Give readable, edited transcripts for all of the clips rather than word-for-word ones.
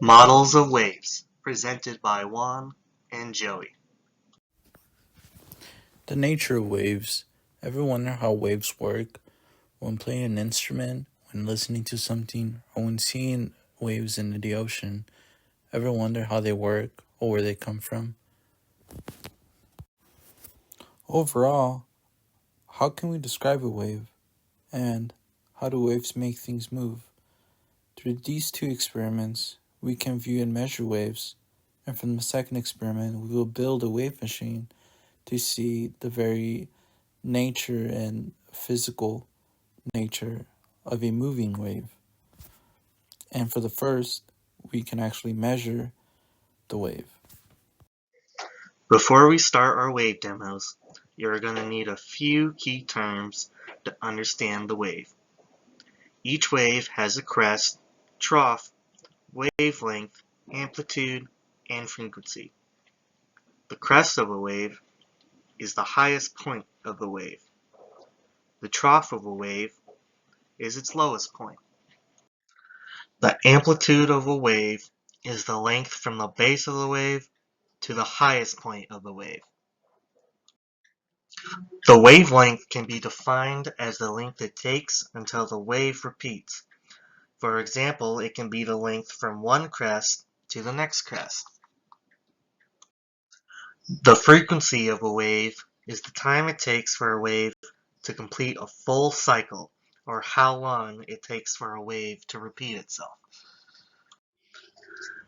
Models of Waves, presented by Juan and Joey. The nature of waves. Ever wonder how waves work? When playing an instrument, when listening to something, or when seeing waves in the ocean, ever wonder how they work or where they come from? Overall, how can we describe a wave? And how do waves make things move? Through these two experiments, we can view and measure waves, and from the second experiment, we will build a wave machine to see the very nature and physical nature of a moving wave. And for the first, we can actually measure the wave. Before we start our wave demos, you're going to need a few key terms to understand the wave. Each wave has a crest, trough, wavelength, amplitude, and frequency. The crest of a wave is the highest point of the wave. The trough of a wave is its lowest point. The amplitude of a wave is the length from the base of the wave to the highest point of the wave. The wavelength can be defined as the length it takes until the wave repeats. For example, it can be the length from one crest to the next crest. The frequency of a wave is the time it takes for a wave to complete a full cycle, or how long it takes for a wave to repeat itself.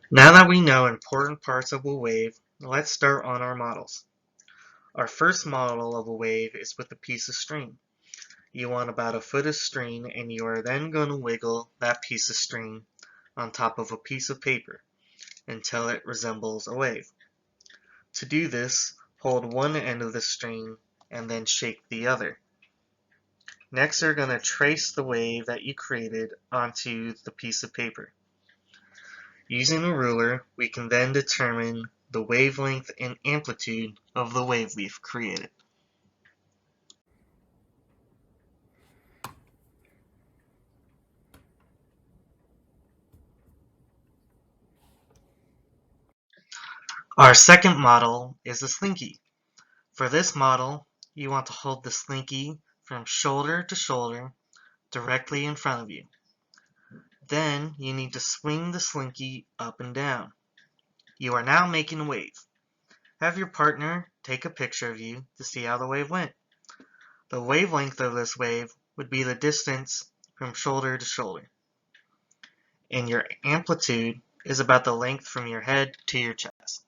Now that we know important parts of a wave, let's start on our models. Our first model of a wave is with a piece of string. You want about a foot of string, and you are then going to wiggle that piece of string on top of a piece of paper until it resembles a wave. To do this, hold one end of the string and then shake the other. Next, you're going to trace the wave that you created onto the piece of paper. Using a ruler, we can then determine the wavelength and amplitude of the wave we've created. Our second model is a slinky. For this model, you want to hold the slinky from shoulder to shoulder directly in front of you. Then you need to swing the slinky up and down. You are now making a wave. Have your partner take a picture of you to see how the wave went. The wavelength of this wave would be the distance from shoulder to shoulder. And your amplitude is about the length from your head to your chest.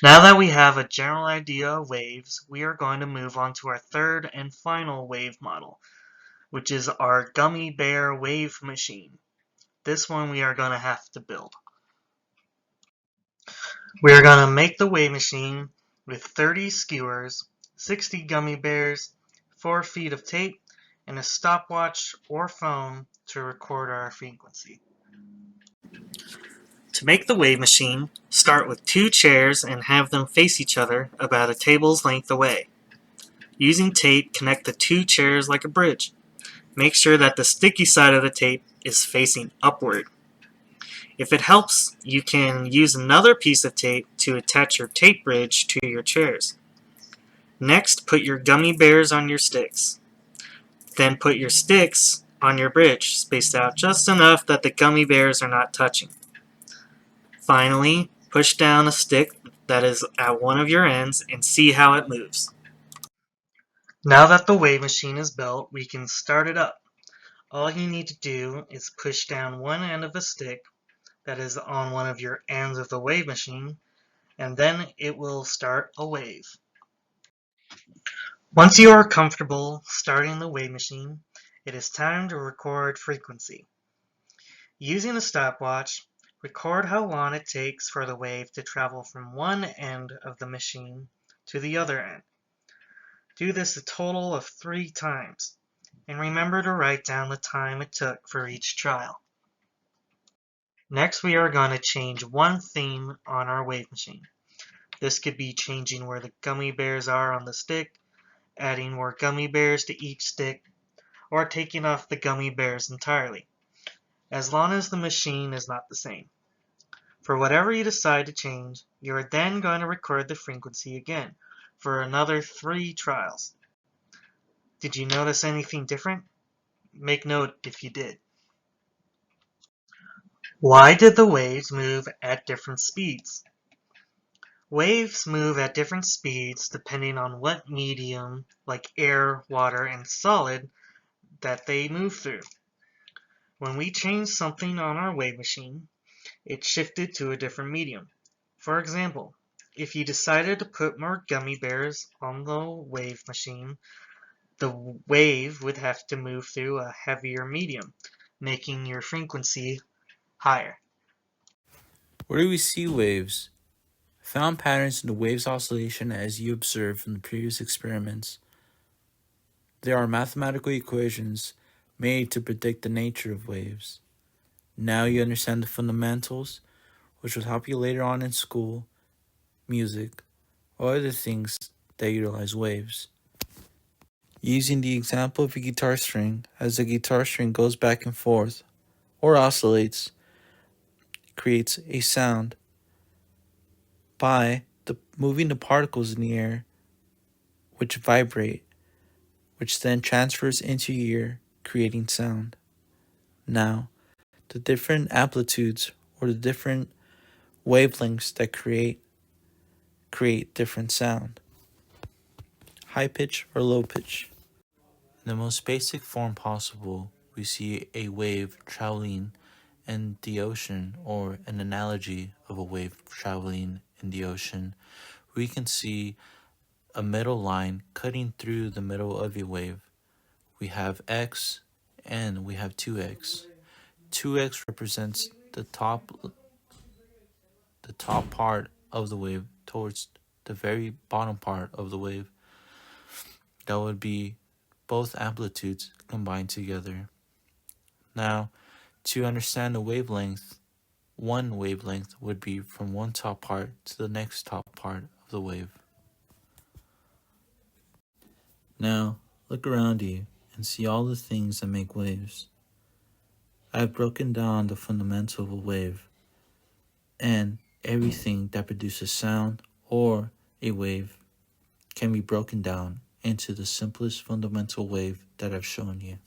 Now that we have a general idea of waves, we are going to move on to our third and final wave model, which is our gummy bear wave machine. This one we are going to have to build. We are going to make the wave machine with 30 skewers, 60 gummy bears, 4 feet of tape, and a stopwatch or phone to record our frequency. To make the wave machine, start with 2 chairs and have them face each other about a table's length away. Using tape, connect the 2 chairs like a bridge. Make sure that the sticky side of the tape is facing upward. If it helps, you can use another piece of tape to attach your tape bridge to your chairs. Next, put your gummy bears on your sticks. Then put your sticks on your bridge, spaced out just enough that the gummy bears are not touching. Finally, push down a stick that is at one of your ends and see how it moves. Now that the wave machine is built, we can start it up. All you need to do is push down one end of a stick that is on one of your ends of the wave machine, and then it will start a wave. Once you are comfortable starting the wave machine, it is time to record frequency. Using a stopwatch, record how long it takes for the wave to travel from one end of the machine to the other end. Do this a total of 3 times, and remember to write down the time it took for each trial. Next, we are going to change one theme on our wave machine. This could be changing where the gummy bears are on the stick, adding more gummy bears to each stick, or taking off the gummy bears entirely, as long as the machine is not the same. For whatever you decide to change, you are then going to record the frequency again for another 3 trials. Did you notice anything different? Make note if you did. Why did the waves move at different speeds? Waves move at different speeds depending on what medium, like air, water, and solid, that they move through. When we change something on our wave machine, it shifted to a different medium. For example, if you decided to put more gummy bears on the wave machine, the wave would have to move through a heavier medium, making your frequency higher. Where do we see waves? Found patterns in the wave's oscillation as you observed from the previous experiments. There are mathematical equations made to predict the nature of waves. Now you understand the fundamentals, which will help you later on in school, music, or other things that utilize waves. Using the example of a guitar string, as the guitar string goes back and forth, or oscillates, creates a sound by moving the particles in the air, which vibrate, which then transfers into your ear, creating sound. Now, the different amplitudes or the different wavelengths that create different sound. High pitch or low pitch. In the most basic form possible, we see a wave traveling in the ocean, or an analogy of a wave traveling in the ocean. We can see a middle line cutting through the middle of a wave. We have X and we have 2X. 2X represents the top part of the wave towards the very bottom part of the wave. That would be both amplitudes combined together. Now, to understand the wavelength, one wavelength would be from one top part to the next top part of the wave. Now, look around you and see all the things that make waves. I have broken down the fundamental of a wave, and everything that produces sound or a wave can be broken down into the simplest fundamental wave that I've shown you.